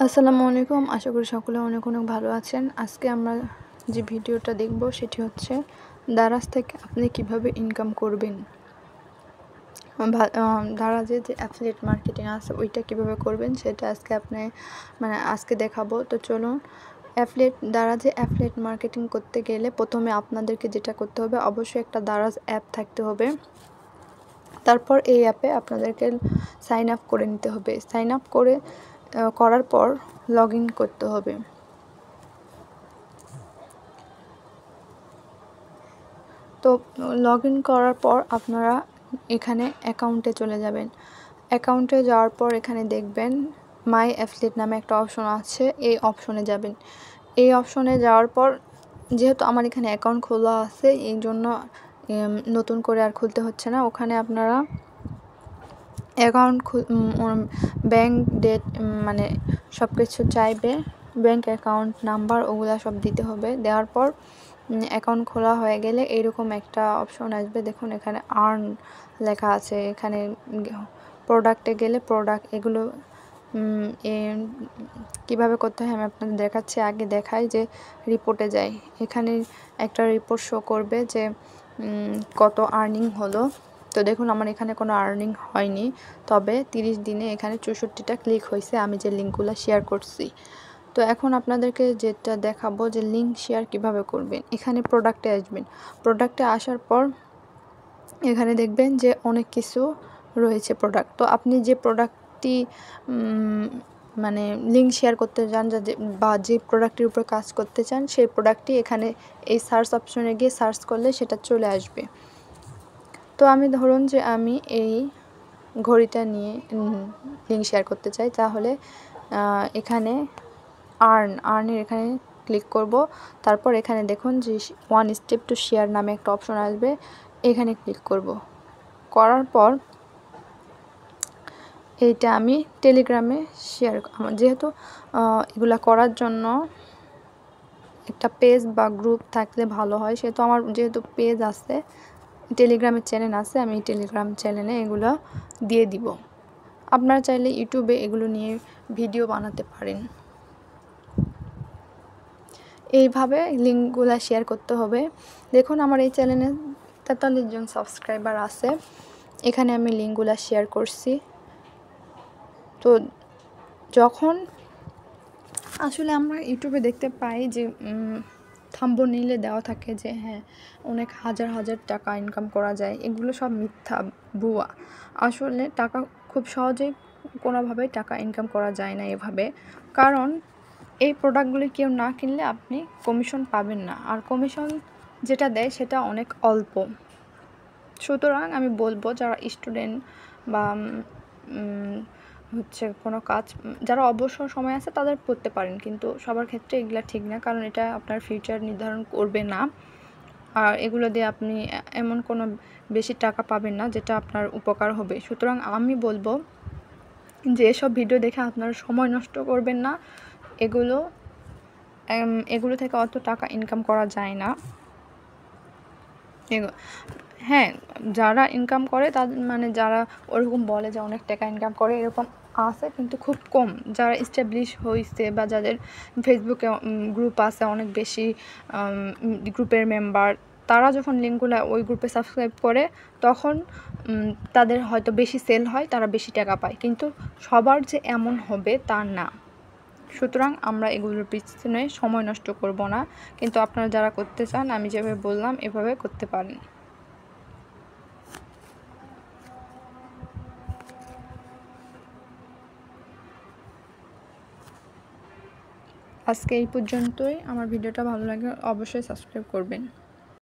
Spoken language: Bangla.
আসসালামু আলাইকুম। আশা করি সকলে অনেক অনেক ভালো আছেন। আজকে আমরা যে ভিডিওটা দেখব সেটি হচ্ছে দারাজ থেকে আপনি কিভাবে ইনকাম করবেন। দারাজে যে অ্যাফিলিয়েট মার্কেটিং আছে ওইটা কিভাবে করবেন সেটা আজকে আজকে দেখাবো। তো চলুন, দারাজে অ্যাফিলিয়েট মার্কেটিং করতে গেলে প্রথমে আপনাদেরকে যেটা করতে হবে, অবশ্যই একটা দারাজ অ্যাপ থাকতে হবে। তারপর এই অ্যাপে আপনাদেরকে সাইন আপ করে নিতে হবে। সাইন আপ করার পর লগ ইন করতে হবে। তো লগ ইন করার পর আপনারা এখানে অ্যাকাউন্টে চলে যাবেন। অ্যাকাউন্টে যাওয়ার পর এখানে দেখবেন মাই অ্যাফিলিয়েট নামে একটা অপশন আছে, এই অপশনে যাবেন। এই অপশনে যাওয়ার পর, যেহেতু আমার এখানে অ্যাকাউন্ট খোলা আছে এই জন্য নতুন করে আর খুলতে হচ্ছে না। ওখানে আপনারা অ্যাকাউন্ট ব্যাংক ডেট সব কিছু চাইবে, ব্যাংক অ্যাকাউন্ট নাম্বার ওগুলা সব দিতে হবে। দেওয়ার পর অ্যাকাউন্ট খোলা হয়ে গেলে এরকম একটা অপশন আসবে। দেখুন এখানে আর্ন লেখা আছে। এখানে প্রোডাক্টে গেলে প্রোডাক্ট এগুলো কিভাবে করতে হয় আমি আপনাদের দেখাচ্ছি। আগে দেখাই যে রিপোর্টে যাই। এখানে একটা রিপোর্ট শো করবে যে কত আর্নিং হলো। তো দেখুন আমার এখানে কোনো আর্নিং হয়নি, তবে 30 দিনে এখানে 64টা ক্লিক হয়েছে আমি যে লিঙ্কগুলো শেয়ার করছি। তো এখন আপনাদেরকে যেটা দেখাবো যে লিঙ্ক শেয়ার কিভাবে করবেন। এখানে প্রোডাক্টে আসবেন। প্রোডাক্টে আসার পর এখানে দেখবেন যে অনেক কিছু রয়েছে প্রোডাক্ট। তো আপনি যে প্রোডাক্টটি লিঙ্ক শেয়ার করতে চান বা যে প্রোডাক্টের উপর কাজ করতে চান সেই প্রোডাক্টটি এখানে এই সার্চ অপশনে গিয়ে সার্চ করলে সেটা চলে আসবে। তো আমি ধরুন যে আমি এই ঘড়িটা নিয়ে লিঙ্ক শেয়ার করতে চাই, তাহলে এখানে আর্নের এখানে ক্লিক করব। তারপর এখানে দেখুন যে 1 স্টেপ টু শেয়ার নামে একটা অপশন আসবে, এখানে ক্লিক করব। করার পর এইটা আমি টেলিগ্রামে শেয়ার, যেহেতু এগুলা করার জন্য একটা পেজ বা গ্রুপ থাকলে ভালো হয়, সেহেতু আমার যেহেতু পেজ আছে, টেলিগ্রামের চ্যানেল আছে, আমি টেলিগ্রাম চ্যানেলে এগুলো দিয়ে দিব। আপনারা চাইলে ইউটিউবে এগুলো নিয়ে ভিডিও বানাতে পারেন। এইভাবে লিঙ্কগুলো শেয়ার করতে হবে। দেখুন আমার এই চ্যানেলে 43 জন সাবস্ক্রাইবার আছে। এখানে আমি লিঙ্কগুলো শেয়ার করছি। তো যখন আসলে আমরা ইউটিউবে দেখতে পাই যে থাম্বনেইলে দেওয়া থাকে যে হ্যাঁ অনেক হাজার হাজার টাকা ইনকাম করা যায়, এগুলো সব মিথ্যা, ভুয়া। আসলে টাকা খুব সহজেই কোনোভাবেই টাকা ইনকাম করা যায় না এভাবে, কারণ এই প্রোডাক্টগুলি কেউ না কিনলে আপনি কমিশন পাবেন না, আর কমিশন যেটা দেয় সেটা অনেক অল্প। সুতরাং আমি বলবো যারা স্টুডেন্ট বা কোনো কাজ, যারা অবসর সময় আছে তাদের করতে পারেন, কিন্তু সবার ক্ষেত্রে এগুলা ঠিক না, কারণ এটা আপনার ফিউচার নির্ধারণ করবে না। আর এগুলো দিয়ে আপনি এমন কোনো বেশি টাকা পাবেন না যেটা আপনার উপকার হবে। সুতরাং আমি বলবো যে এসব ভিডিও দেখে আপনারা সময় নষ্ট করবেন না। এগুলো থেকে অত টাকা ইনকাম করা যায় না। হ্যাঁ, যারা ইনকাম করে তাদের যারা ওরকম বলে যে অনেক টাকা ইনকাম করে, এরকম আছে কিন্তু খুব কম। যারা এস্টাবলিশ হয়েছে বা যাদের ফেসবুকে গ্রুপ আছে অনেক বেশি, গ্রুপের মেম্বার, তারা যখন লিঙ্কগুলো ওই গ্রুপে সাবস্ক্রাইব করে তখন তাদের হয়তো বেশি সেল হয়, তারা বেশি টাকা পায়, কিন্তু সবার যে এমন হবে তা না। সুতরাং আমরা এগুলোর পিছনে সময় নষ্ট করব না, কিন্তু আপনারা যারা করতে চান আমি যেভাবে বললাম এভাবে করতে পারেন। আজকে এই পর্যন্তই। আমার ভিডিওটা ভালো লাগলে অবশ্যই সাবস্ক্রাইব করবেন।